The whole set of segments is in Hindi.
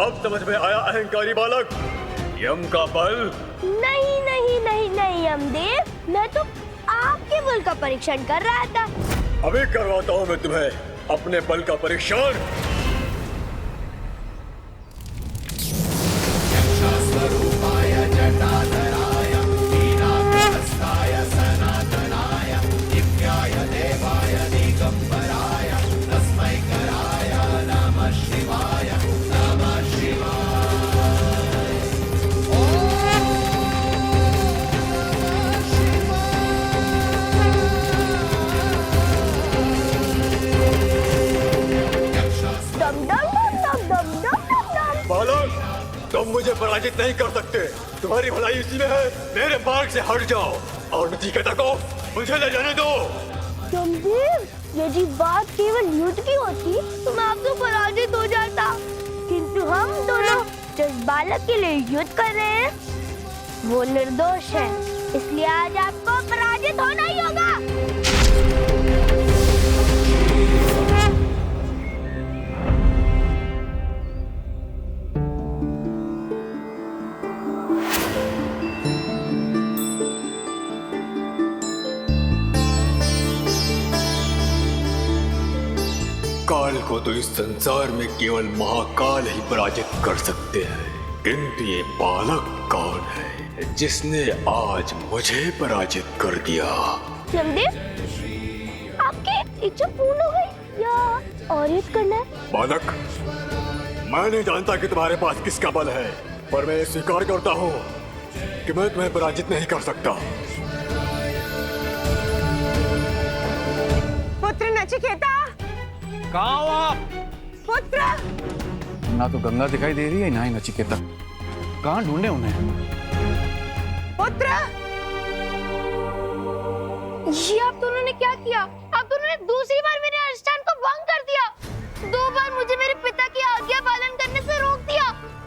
अब समझ में आया अहंकारी बालक, यम का बल? नहीं नहीं नहीं नहीं यमदेव, मैं तो आपके बल का परीक्षण कर रहा था। अभी करवाता हूँ मैं तुम्हें अपने बल का परीक्षण। बालक, तुम मुझे पराजित नहीं कर सकते। तुम्हारी भलाई इसी में है। मेरे मार्ग से हट जाओ और नचिकेता को मुझे ले जाने दो। यमदेव, यदि बात केवल युद्ध की होती तो मैं आपसे पराजित हो जाता, किंतु हम दोनों जिस बालक के लिए युद्ध कर रहे हैं वो निर्दोष है, इसलिए आज आपको पराजित होना ही होगा। काल को तो इस संसार में केवल महाकाल ही पराजित कर सकते हैं, किंतु ये बालक कौन है जिसने आज मुझे पराजित कर दिया? यमदेव, आपकी इच्छा पूर्ण हो गई या और युद्ध करना है? बालक, मैं नहीं जानता कि तुम्हारे पास किसका बल है, पर मैं स्वीकार करता हूँ कि मैं तुम्हें पराजित नहीं कर सकता। पुत्र नचिकेता, कहाँ हो आप? पुत्र! ना तो गंगा दिखाई दे रही है ना ही नचिकेता। कहाँ ढूंढे उन्हें? पुत्र! ये आप दोनों ने क्या किया? आप दोनों ने दूसरी बार मेरे अनुष्ठान को भंग कर दिया। 2 बार मुझे मेरे पिता की आज्ञा पालन करने से रोक दिया।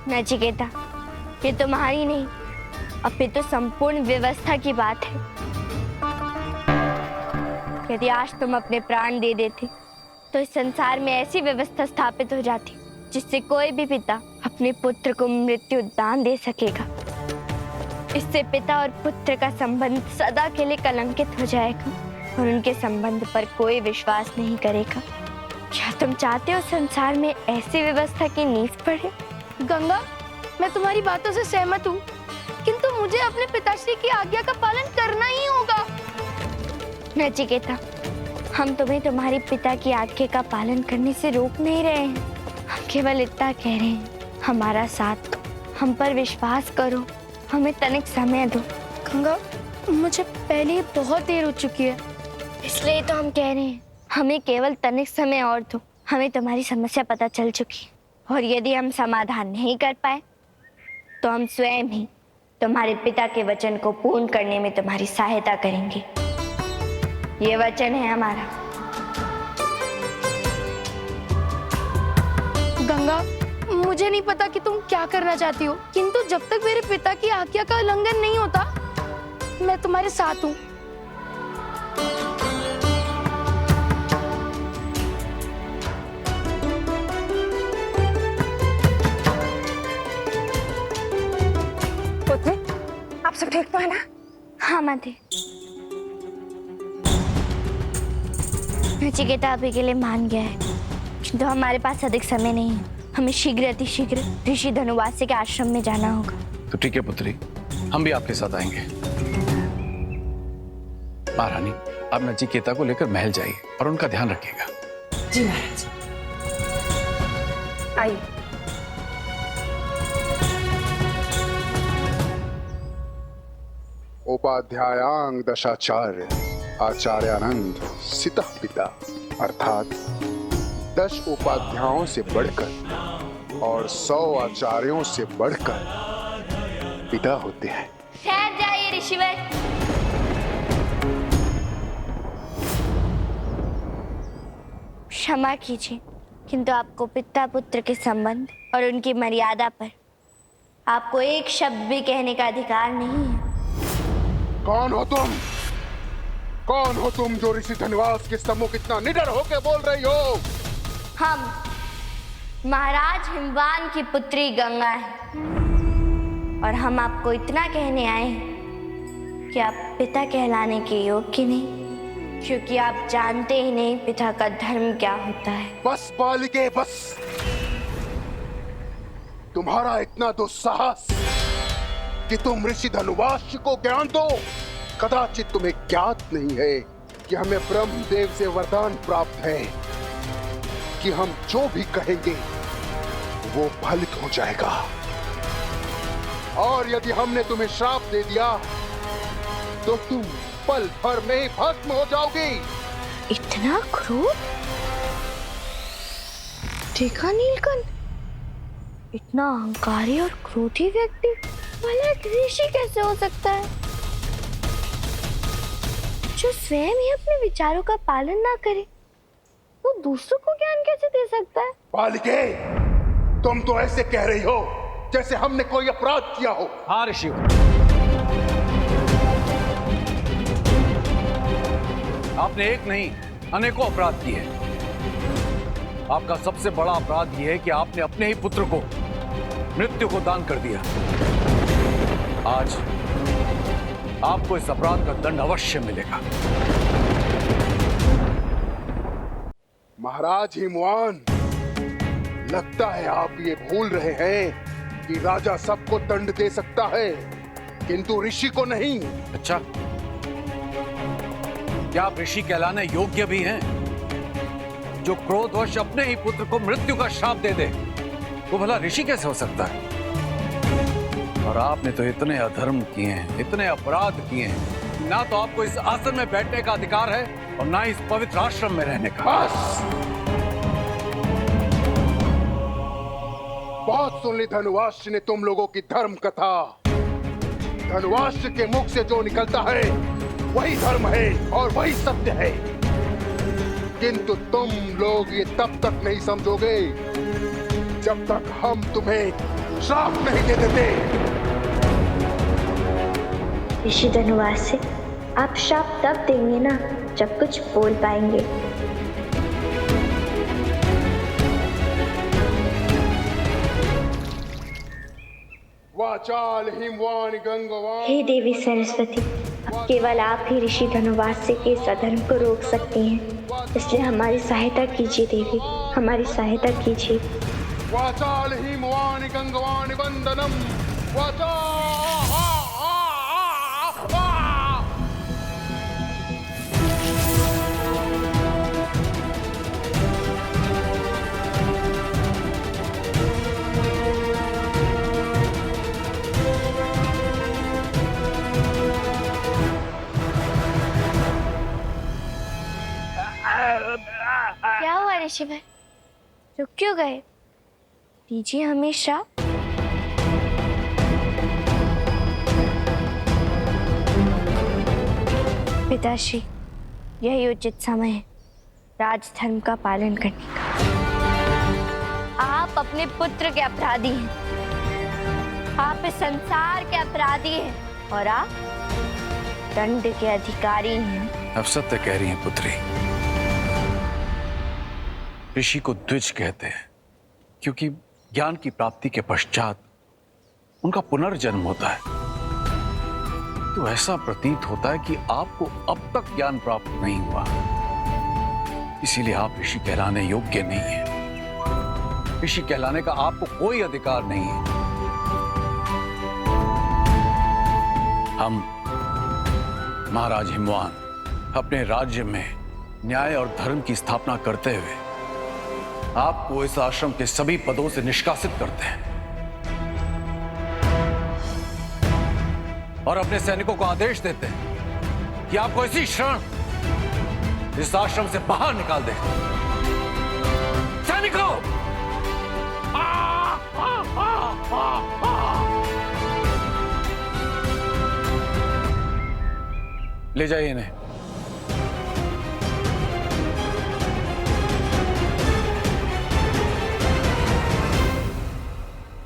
नचिकेता, ये तुम्हारी नहीं, अब ये तो संपूर्ण व्यवस्था की बात है। यदि आज तुम अपने प्राण दे देते तो इस संसार में ऐसी व्यवस्था स्थापित हो जाती जिससे कोई भी पिता अपने पुत्र को मृत्यु दान दे सकेगा। इससे पिता और पुत्र का संबंध सदा के लिए कलंकित हो जाएगा और उनके संबंध पर कोई विश्वास नहीं करेगा। क्या तुम चाहते हो संसार में ऐसी व्यवस्था की नींव पड़े? गंगा, मैं तुम्हारी बातों से सहमत हूँ, किंतु मुझे अपने पिताश्री की आज्ञा का पालन करना ही होगा। नचिकेता, हम तुम्हें तुम्हारे पिता की आज्ञा का पालन करने से रोक नहीं रहे हैं, हम केवल इतना कह रहे हैं, हमारा साथ दो, हम पर विश्वास करो, हमें तनिक समय दो। गंगा, मुझे पहले ही बहुत देर हो चुकी है, इसलिए तो हम कह रहे हैं, हमें केवल तनिक समय और दो। हमें तुम्हारी समस्या पता चल चुकी और यदि हम समाधान नहीं कर पाए तो हम स्वयं ही तुम्हारे पिता के वचन को पूर्ण करने में तुम्हारी सहायता करेंगे। ये वचन है हमारा। गंगा, मुझे नहीं पता कि तुम क्या करना चाहती हो, किंतु जब तक मेरे पिता की आज्ञा का उल्लंघन नहीं होता, मैं तुम्हारे साथ हूँ। पुत्री, आप सब ठीक तो है ना? हाँ माते। नचिकेता अभी के लिए मान गया है, किंतु हमारे पास अधिक समय नहीं है। हमें शीघ्र अतिशीघ्र ऋषि धनुवास्य के आश्रम में जाना होगा। तो ठीक है पुत्री, हम भी आपके साथ आएंगे। महारानी, आप नचिकेता को लेकर महल जाइए और उनका ध्यान रखिएगा। जी महाराज। आइए। उपाध्यायांग दशाचार्य आचार्यानंद सितः पिता, अर्थात 10 उपाध्यायों से बढ़कर और 100 आचार्यों से बढ़कर पिता होते हैं। ठहर जाइए ऋषिवर। क्षमा कीजिए, किंतु आपको पिता पुत्र के संबंध और उनकी मर्यादा पर आपको एक शब्द भी कहने का अधिकार नहीं है। कौन हो तुम? कौन हो तुम जो ऋषि धनवास के सम्मुख इतना निडर होकर बोल रही हो? हम महाराज हिमवान की पुत्री गंगा है, और हम आपको इतना कहने आए हैं कि आप पिता कहलाने के योग्य नहीं, क्योंकि आप जानते ही नहीं पिता का धर्म क्या होता है। बस बालिके बस। तुम्हारा इतना दुस्साहस कि तुम ऋषि धनुवाश को ज्ञान दो। कदाचित तुम्हें ज्ञात नहीं है कि हमें ब्रह्मदेव से वरदान प्राप्त है कि हम जो भी कहेंगे वो फलित हो जाएगा। और यदि हमने तुम्हें श्राप दे दिया तो तुम पल भर में ही भस्म हो जाओगी। इतना क्रूर? देखा नीलकंठ, इतना अहंकारी और क्रोधी व्यक्ति भला एक ऋषि कैसे हो सकता है, जो स्वयं ही अपने विचारों का पालन ना करे, वो दूसरों को ज्ञान कैसे दे सकता है? बालिके, तुम तो ऐसे कह रही हो जैसे हमने कोई अपराध किया हो। हाँ ऋषि, आपने एक नहीं अनेकों अपराध किए हैं। आपका सबसे बड़ा अपराध यह है कि आपने अपने ही पुत्र को मृत्यु को दान कर दिया। आज आपको इस अपराध का दंड अवश्य मिलेगा। महाराज हिमवान, लगता है आप ये भूल रहे हैं कि राजा सबको दंड दे सकता है किंतु ऋषि को नहीं। अच्छा, क्या आप ऋषि कहलाने योग्य भी हैं? जो क्रोधवश अपने ही पुत्र को मृत्यु का श्राप दे दे, वो भला ऋषि कैसे हो सकता है? और आपने तो इतने अधर्म किए हैं, इतने अपराध किए हैं, ना तो आपको इस आसन में बैठने का अधिकार है और ना इस पवित्र आश्रम में रहने का। बस, बहुत सुन ली धनुवाष्य ने तुम लोगों की धर्म कथा। धनुवाष्य के मुख से जो निकलता है वही धर्म है और वही सत्य है, किंतु तुम लोग ये तब तक नहीं समझोगे जब तक हम तुम्हें श्राप नहीं दे देते। ऋषि धनुवास से आप श्राप तब देंगे ना जब कुछ बोल पाएंगे। वाचाल हिमवान गंगवान। हे देवी सरस्वती, अब केवल आप ही ऋषि धनुवास्य के इस अधर्म को रोक सकती हैं, इसलिए हमारी सहायता कीजिए देवी, हमारी सहायता कीजिए। वाचाल हिमवान गंगवान वंदनम। वाचा क्या हुआ ऋषि भाई, रुक क्यों गए? दीजिए हमें श्राप। पिताश्री, यही उचित समय है राजधर्म का पालन करने का। आप अपने पुत्र के अपराधी हैं, आप इस संसार के अपराधी हैं और आप दंड के अधिकारी हैं। अब सत्य कह रही हैं पुत्री। ऋषि को द्विज कहते हैं क्योंकि ज्ञान की प्राप्ति के पश्चात उनका पुनर्जन्म होता है। तो ऐसा प्रतीत होता है कि आपको अब तक ज्ञान प्राप्त नहीं हुआ, इसीलिए आप ऋषि कहलाने योग्य नहीं हैं। ऋषि कहलाने का आपको कोई अधिकार नहीं है। हम महाराज हिमवान अपने राज्य में न्याय और धर्म की स्थापना करते हुए आपको इस आश्रम के सभी पदों से निष्कासित करते हैं और अपने सैनिकों को आदेश देते हैं कि आपको इसी क्षण इस आश्रम से बाहर निकाल दें। सैनिकों, ले जाइए इन्हें।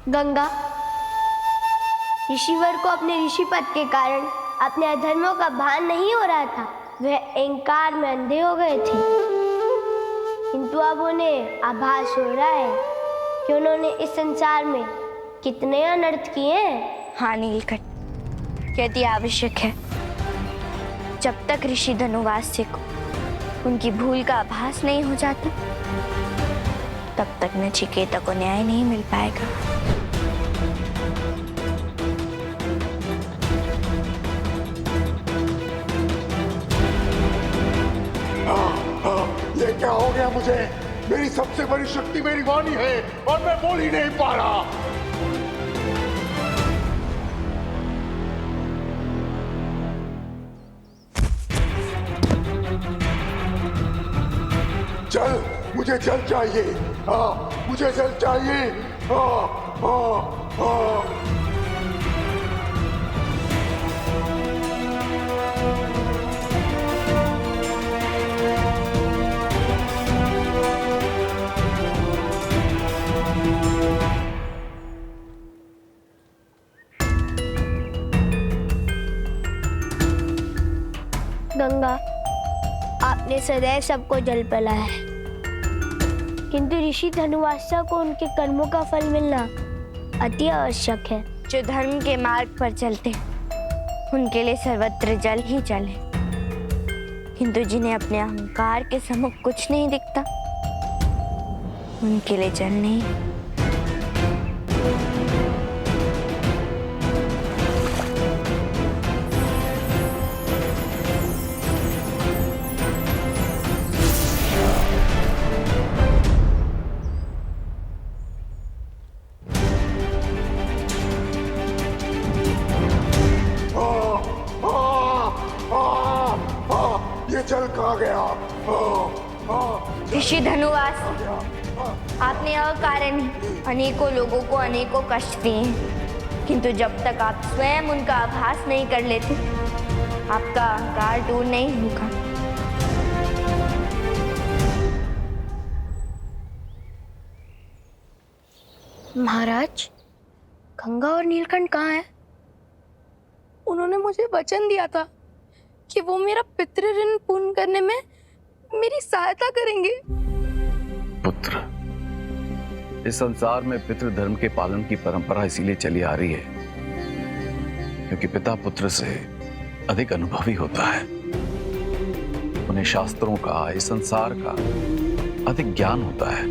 गंगा, ऋषिवर को अपने ऋषि पद के कारण अपने अधर्मों का भान नहीं हो रहा था। वह अहंकार में अंधे हो गए थे, किंतु अब उन्हें आभास हो रहा है कि उन्होंने इस संसार में कितने अनर्थ किए हैं। हाँ नीलकंठ, यदि आवश्यक है, जब तक ऋषि धनुवास्य को उनकी भूल का आभास नहीं हो जाता, तब तक नचिकेता को न्याय नहीं मिल पाएगा। ये क्या हो गया मुझे? मेरी सबसे बड़ी शक्ति मेरी वाणी है और मैं बोल ही नहीं पा रहा। जल, मुझे जल चाहिए। हाँ, मुझे जल चाहिए। हाँ, हाँ, हाँ। गंगा, आपने सदैव सबको जल पिलाया है, किंतु ऋषि धनुवासा को उनके कर्मों का फल मिलना अति आवश्यक है। जो धर्म के मार्ग पर चलते हैं, उनके लिए सर्वत्र जल ही जल है, किंतु जिन्हें अपने अहंकार के सम्मुख कुछ नहीं दिखता, उनके लिए जल नहीं। ये जल कहाँ गया? ऋषि धनुवास, आपने अकारण ही अनेकों लोगों को अनेकों कष्ट दिए हैं, किंतु जब तक आप स्वयं उनका आभास नहीं कर लेते, आपका अहंकार दूर नहीं होगा। महाराज, गंगा और नीलकंठ कहाँ हैं? उन्होंने मुझे वचन दिया था कि वो मेरा पितृ ऋण पूर्ण करने में मेरी सहायता करेंगे। पुत्र, इस संसार में पितृधर्म के पालन की परंपरा इसीलिए चली आ रही है क्योंकि पिता पुत्र से अधिक अनुभवी होता है। उन्हें शास्त्रों का, इस संसार का अधिक ज्ञान होता है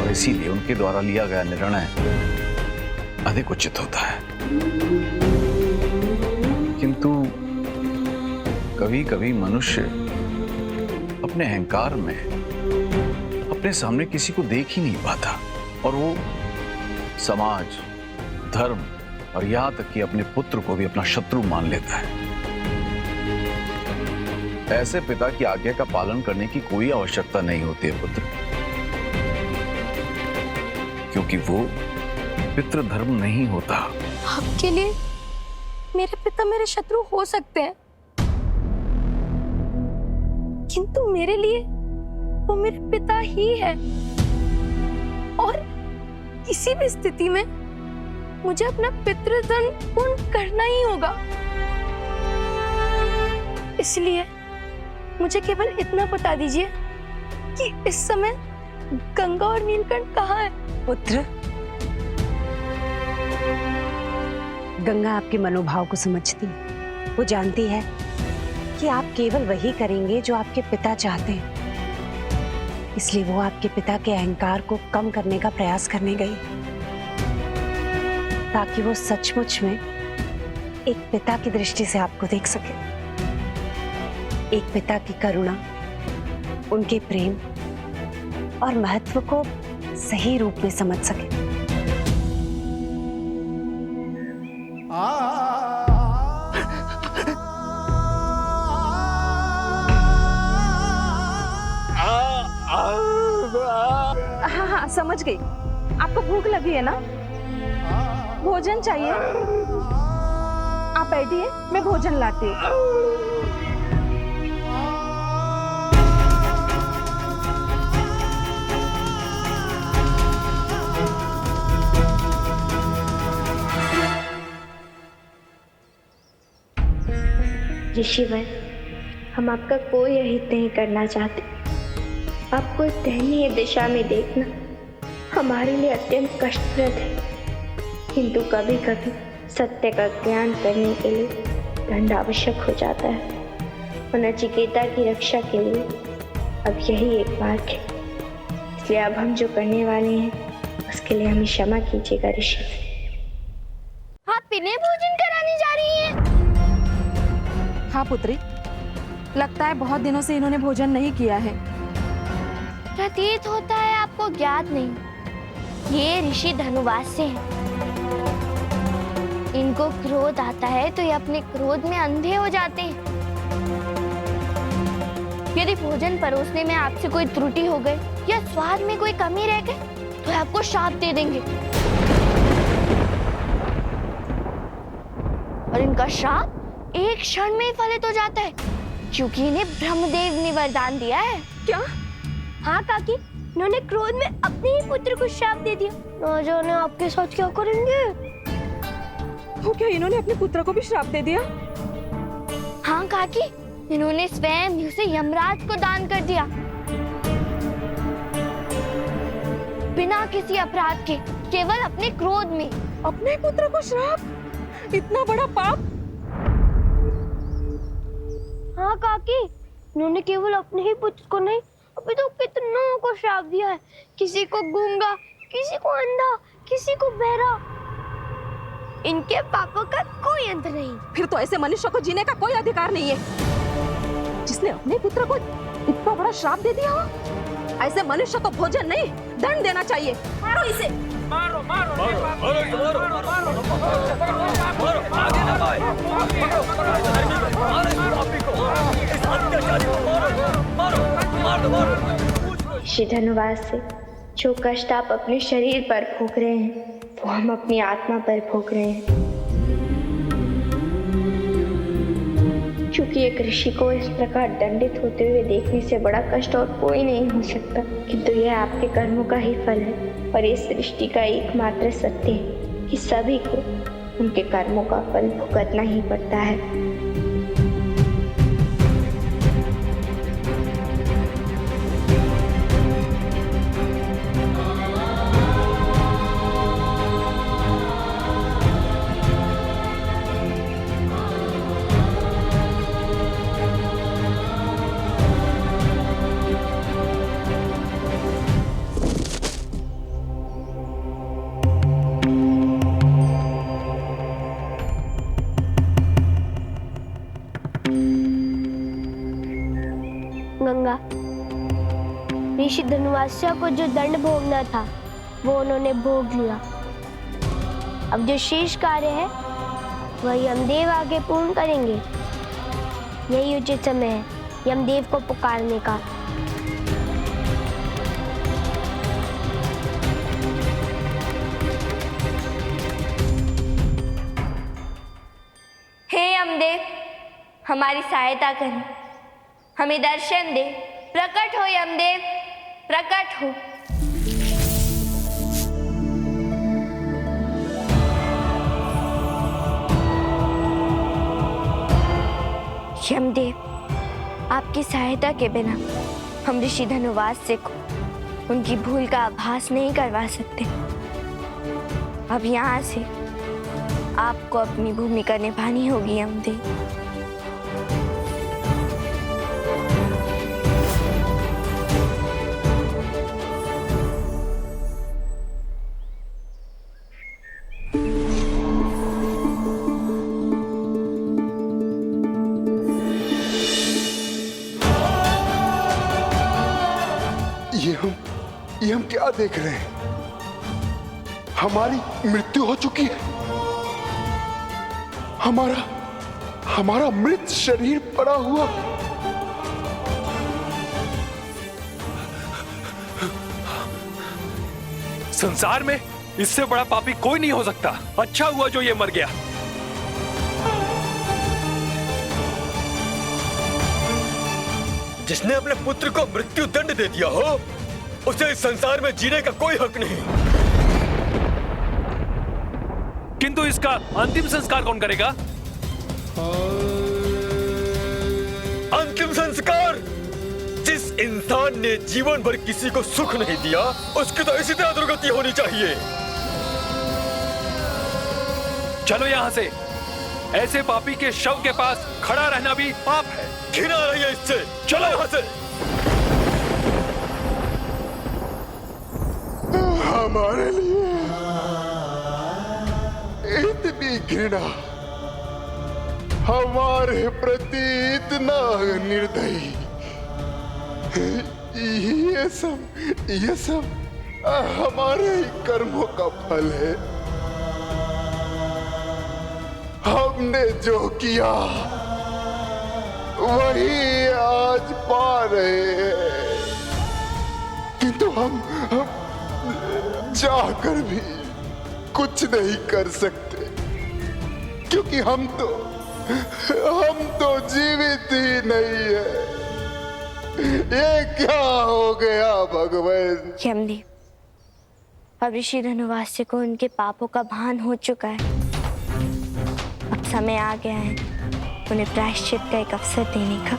और इसीलिए उनके द्वारा लिया गया निर्णय अधिक उचित होता है। किंतु कभी कभी मनुष्य अपने अहंकार में अपने सामने किसी को देख ही नहीं पाता और वो समाज, धर्म और यहां तक कि अपने पुत्र को भी अपना शत्रु मान लेता है। ऐसे पिता की आज्ञा का पालन करने की कोई आवश्यकता नहीं होती है पुत्र, क्योंकि वो पितृधर्म नहीं होता। आपके लिए मेरे पिता मेरे शत्रु हो सकते हैं, किंतु मेरे लिए वो मेरे पिता ही है और किसी भी स्थिति में मुझे अपना पितृधर्म पूर्ण करना ही होगा। इसलिए मुझे केवल इतना बता दीजिए कि इस समय गंगा और नीलकंठ कहाँ है? पुत्र, गंगा आपके मनोभाव को समझती है। वो जानती है कि आप केवल वही करेंगे जो आपके पिता चाहते हैं, इसलिए वो आपके पिता के अहंकार को कम करने का प्रयास करने गई ताकि वो सचमुच में एक पिता की दृष्टि से आपको देख सके, एक पिता की करुणा, उनके प्रेम और महत्व को सही रूप में समझ सके। हाँ हाँ, समझ गई। आपको भूख लगी है ना? भोजन चाहिए? आप बैठिए, मैं भोजन लाती हूँ। ऋषिवर, हम आपका कोई अहित नहीं करना चाहते, आपको दयनीय दिशा में देखना हमारे लिए अत्यंत कष्टप्रद है, किंतु कभी कभी सत्य का ज्ञान करने के लिए दंड आवश्यक हो जाता है और नचिकेता की रक्षा के लिए अब यही एक मार्ग है। इसलिए अब हम जो करने वाले हैं उसके लिए हमें क्षमा कीजिएगा ऋषि। आप इन्हें भोजन कराने जा रही हैं? हाँ पुत्री, लगता है बहुत दिनों से इन्होंने भोजन नहीं किया है। प्रतीत होता है आपको ज्ञात नहीं, ये ऋषि धनुवास से हैं। इनको क्रोध आता है तो ये अपने क्रोध में अंधे हो जाते हैं। यदि भोजन परोसने में आपसे कोई त्रुटि हो गई या स्वाद में कोई कमी रह गई तो आपको शाप दे देंगे और इनका श्राप एक क्षण में ही फलित हो जाता है, क्योंकि इन्हें ब्रह्मदेव ने वरदान दिया है। क्या? हाँ काकी, इन्होंने क्रोध में अपने ही पुत्र को श्राप दे दिया। न जाने आपके साथ क्या करेंगे। तो क्या इन्होंने अपने पुत्र को भी श्राप दे दिया? हाँ काकी, इन्होंने स्वयं उसे यमराज को दान कर दिया, बिना किसी अपराध के, केवल अपने क्रोध में। अपने पुत्र को श्राप? इतना बड़ा पाप? हाँ काकी, इन्होंने केवल अपने ही पुत्र को नहीं, अभी तो कितनों को श्राप दिया है। किसी को गूंगा, किसी को अंधा, किसी को बहरा। इनके पापों का कोई अंत नहीं। फिर तो ऐसे मनुष्य को जीने का कोई अधिकार नहीं है, जिसने अपने पुत्र को इतना बड़ा श्राप दे दिया हो। ऐसे मनुष्य को भोजन नहीं, दंड देना चाहिए। मारो इसे। मारो मारो ऋषि धनुवास से जो कष्ट आप अपने शरीर पर भोग रहे हैं वो हम अपनी आत्मा पर भोग रहे हैं, क्योंकि एक ऋषि को इस प्रकार दंडित होते हुए देखने से बड़ा कष्ट और कोई नहीं हो सकता। किंतु यह आपके कर्मों का ही फल है और इस सृष्टि का एकमात्र सत्य है कि सभी को उनके कर्मों का फल भुगतना ही पड़ता है। गंगा, ऋषि धनुवास्या को जो दंड भोगना था वो उन्होंने भोग लिया। अब जो शेष कार्य है वह यमदेव आगे पूर्ण करेंगे। यही उचित समय है यमदेव को पुकारने का। हे यमदेव, हमारी सहायता करें, हमें दर्शन दे। प्रकट हो यमदेव, प्रकट हो। यमदेव, आपकी सहायता के बिना हम ऋषि धनुवास को उनकी भूल का आभास नहीं करवा सकते। अब यहाँ से आपको अपनी भूमिका निभानी होगी यमदेव। ये हम क्या देख रहे हैं? हमारी मृत्यु हो चुकी है। हमारा मृत शरीर पड़ा हुआ। संसार में इससे बड़ा पापी कोई नहीं हो सकता। अच्छा हुआ जो ये मर गया। जिसने अपने पुत्र को मृत्यु दंड दे दिया हो उसे इस संसार में जीने का कोई हक नहीं। किंतु इसका अंतिम संस्कार कौन करेगा? अंतिम संस्कार जिस इंसान ने जीवन भर किसी को सुख नहीं दिया, उसकी तो इसी तरह दुर्गति होनी चाहिए। चलो यहाँ से। ऐसे पापी के शव के पास खड़ा रहना भी पाप है। घिन आ रही है इससे। चलो यहाँ से। हमारे लिए इतनी घृणा, हमारे प्रति इतना निर्दयी, ये सब हमारे ही कर्मों का फल है। हमने जो किया वही आज पा रहे हैं, किंतु हम चाहकर भी कुछ नहीं कर सकते, क्योंकि हम तो जीवित ही नहीं है। ये क्या हो गया भगवान? यमदेव, अब ऋषि धनुवास्य को उनके पापों का भान हो चुका है। अब समय आ गया है उन्हें प्रायश्चित का एक अवसर देने का।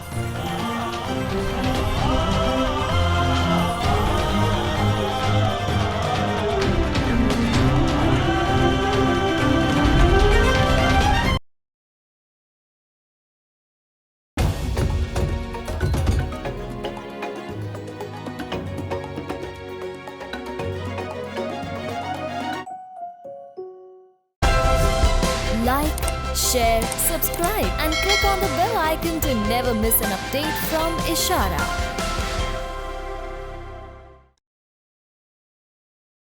Like, share, subscribe and click on the bell icon to never miss an update from Ishara.